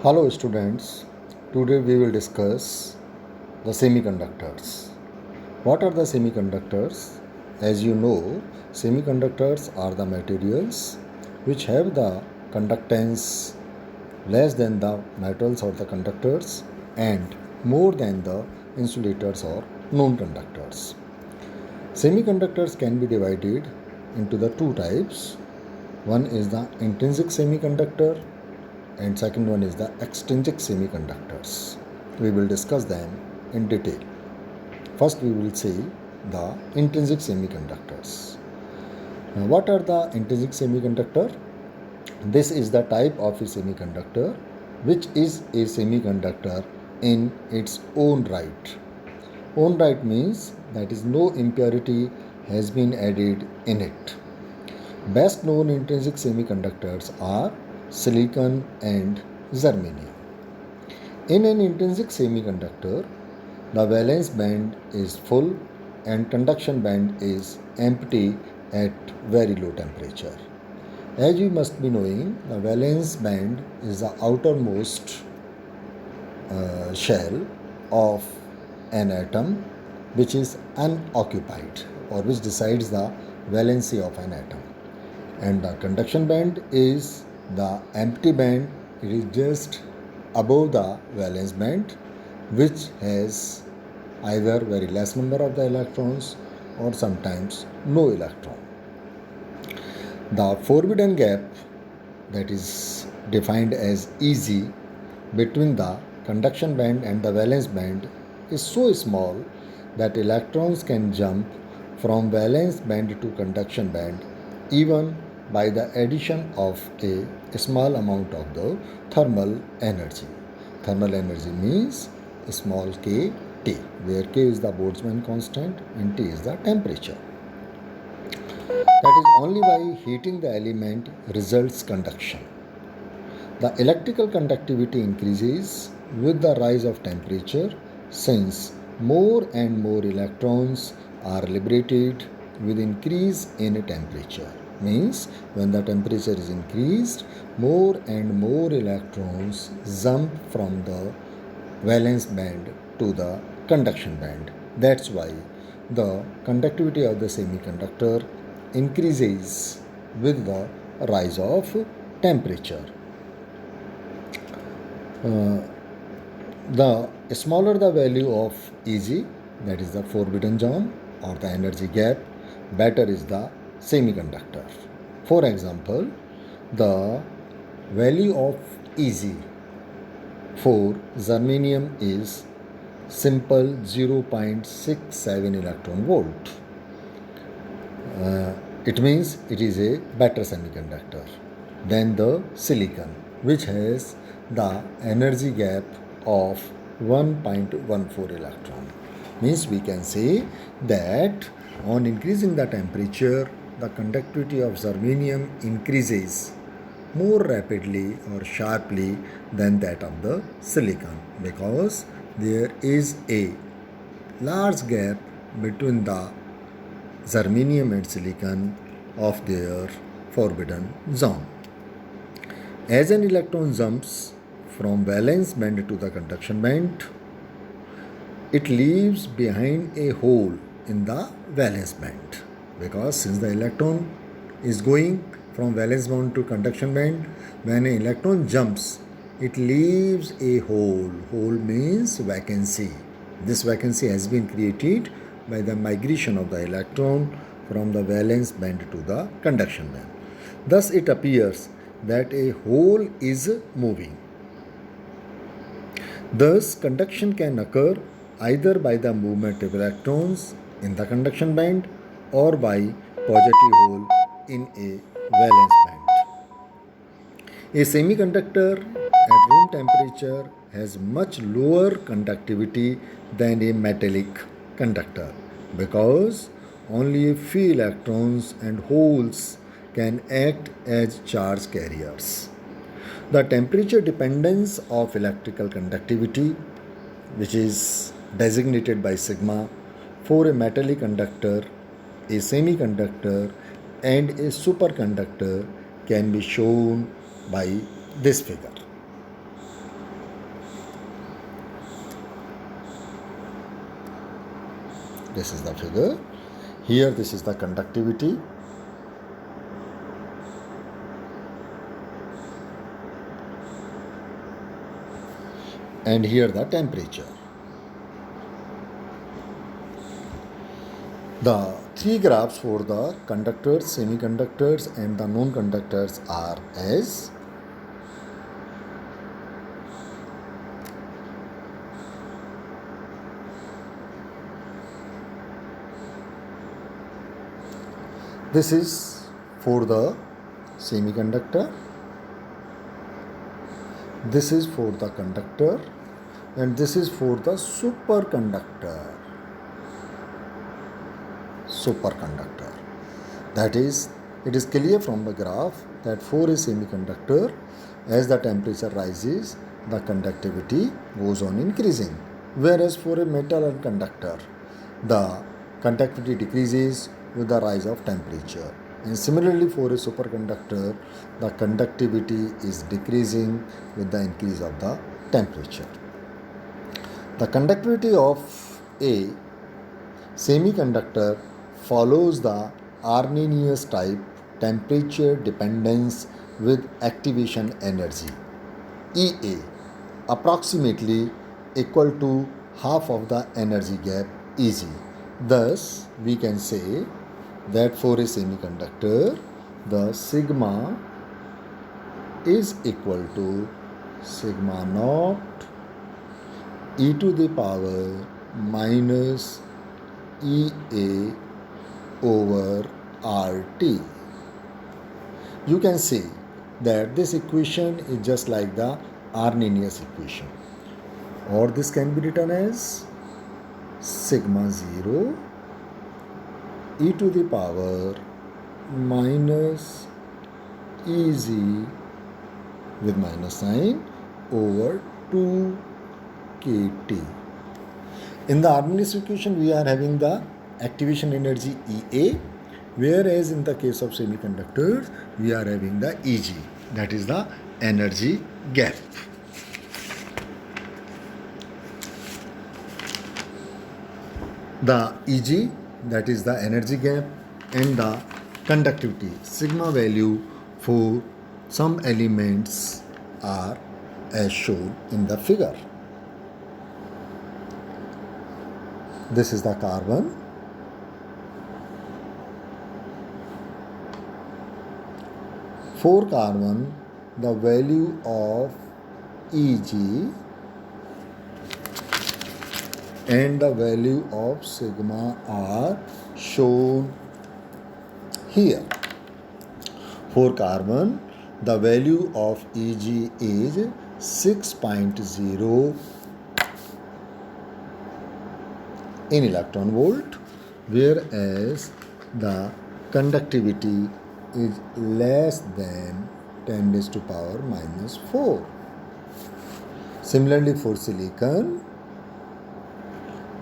Hello students, today we will discuss the semiconductors. What are the semiconductors? As you know, semiconductors are the materials which have the conductance less than the metals or the conductors and more than the insulators or non-conductors. Semiconductors can be divided into the two types. One is the intrinsic semiconductor and second one is the extrinsic semiconductors. We will discuss them in detail. First we will see the intrinsic semiconductors. Now, what are the intrinsic semiconductor? This is the type of a semiconductor which is a semiconductor in its own right. Own right means that is no impurity has been added in it. Best known intrinsic semiconductors are silicon and germanium. In an intrinsic semiconductor, the valence band is full and conduction band is empty at very low temperature. As you must be knowing, the valence band is the outermost shell of an atom which is unoccupied or which decides the valency of an atom. And the conduction band is the empty band. It is just above the valence band which has either very less number of the electrons or sometimes no electron. The forbidden gap, that is defined as Eg, between the conduction band and the valence band is so small that electrons can jump from valence band to conduction band even by the addition of a small amount of the thermal energy. Thermal energy means small k T, where k is the Boltzmann constant and T is the temperature. That is only by heating the element results conduction. The electrical conductivity increases with the rise of temperature since more and more electrons are liberated with increase in temperature. Means when the temperature is increased, more and more electrons jump from the valence band to the conduction band. That's why the conductivity of the semiconductor increases with the rise of temperature. The smaller the value of Eg, that is the forbidden zone or the energy gap, better is the semiconductor. For example, the value of Eg for germanium is simple 0.67 electron volt. It means it is a better semiconductor than the silicon, which has the energy gap of 1.14 electron. Means we can say that on increasing the temperature, the conductivity of germanium increases more rapidly or sharply than that of the silicon, because there is a large gap between the germanium and silicon of their forbidden zone. As an electron jumps from valence band to the conduction band, it leaves behind a hole in the valence band, because since the electron is going from valence band to conduction band, when an electron jumps, it leaves a hole. Hole means vacancy. This vacancy has been created by the migration of the electron from the valence band to the conduction band. Thus it appears that a hole is moving. Thus conduction can occur either by the movement of electrons in the conduction band or by positive hole in a valence band. A semiconductor at room temperature has much lower conductivity than a metallic conductor, because only a few electrons and holes can act as charge carriers. The temperature dependence of electrical conductivity, which is designated by sigma, for a metallic conductor, a semiconductor, and a superconductor can be shown by this figure. This is the figure. Here this is the conductivity. And here the temperature. The three graphs for the conductors, semiconductors and the non-conductors are as this is for the semiconductor, this is for the conductor, and this is for the superconductor. That is, it is clear from the graph that for a semiconductor, as the temperature rises, the conductivity goes on increasing, whereas for a metal and conductor, the conductivity decreases with the rise of temperature. And similarly for a superconductor, the conductivity is decreasing with the increase of the temperature. The conductivity of a semiconductor follows the Arrhenius type temperature dependence with activation energy EA, approximately equal to half of the energy gap EG. Thus, we can say that for a semiconductor, the sigma is equal to sigma naught e to the power minus EA over RT. You can see that this equation is just like the Arrhenius equation, or this can be written as sigma 0 e to the power minus EZ with minus sign over 2 kT. In the Arrhenius equation, we are having the activation energy EA, whereas in the case of semiconductors, we are having the EG, that is the energy gap. The EG, that is the energy gap, and the conductivity sigma value for some elements are as shown in the figure. This is the carbon. For carbon, the value of EG and the value of sigma are shown here. For carbon, the value of EG is 6.0 in electron volt, whereas the conductivity is less than 10 raised to power minus 4. Similarly for silicon,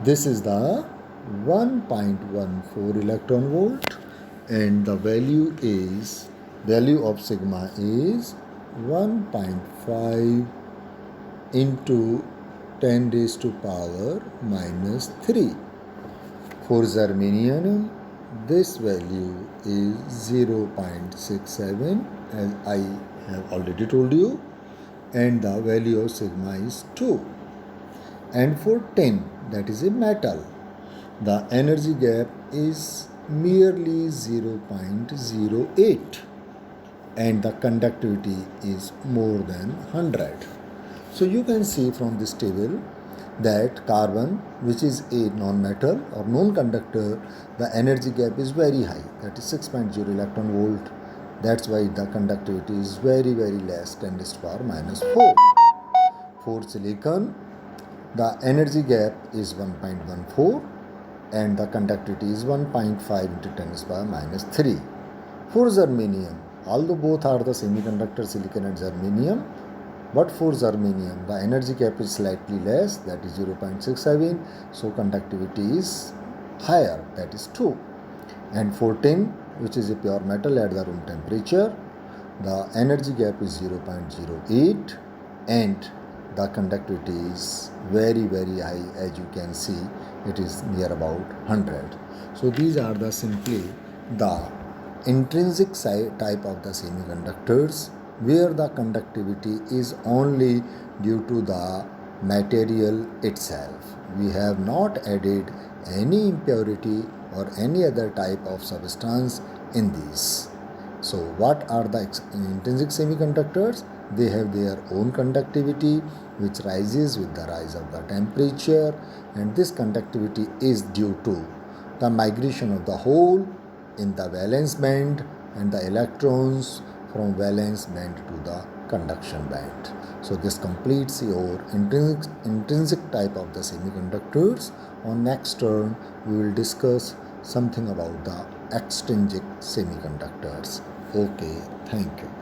this is the 1.14 electron volt, and the value of sigma is 1.5 into 10 raised to power minus 3. For germanium, this value is 0.67, as I have already told you, and the value of sigma is 2. And for tin, that is a metal, the energy gap is merely 0.08 and the conductivity is more than 100. So you can see from this table that carbon, which is a non-metal or non-conductor, the energy gap is very high, that is 6.0 electron volt. That's why the conductivity is very less, 10 raised to power minus 4. For silicon, the energy gap is 1.14 and the conductivity is 1.5 into 10 raised to power minus 3. For germanium, although both are the semiconductor, silicon and germanium, but for germanium, the energy gap is slightly less, that is 0.67, so conductivity is higher, that is 2. And for tin, which is a pure metal at the room temperature, the energy gap is 0.08 and the conductivity is very very high. As you can see, it is near about 100. So these are the simply the intrinsic type of the semiconductors, where the conductivity is only due to the material itself. We have not added any impurity or any other type of substance in these. So, what are the intrinsic semiconductors? They have their own conductivity, which rises with the rise of the temperature, and this conductivity is due to the migration of the hole in the valence band and the electrons from valence band to the conduction band. So, this completes your intrinsic type of the semiconductors. On next turn, we will discuss something about the extrinsic semiconductors. Okay, thank you.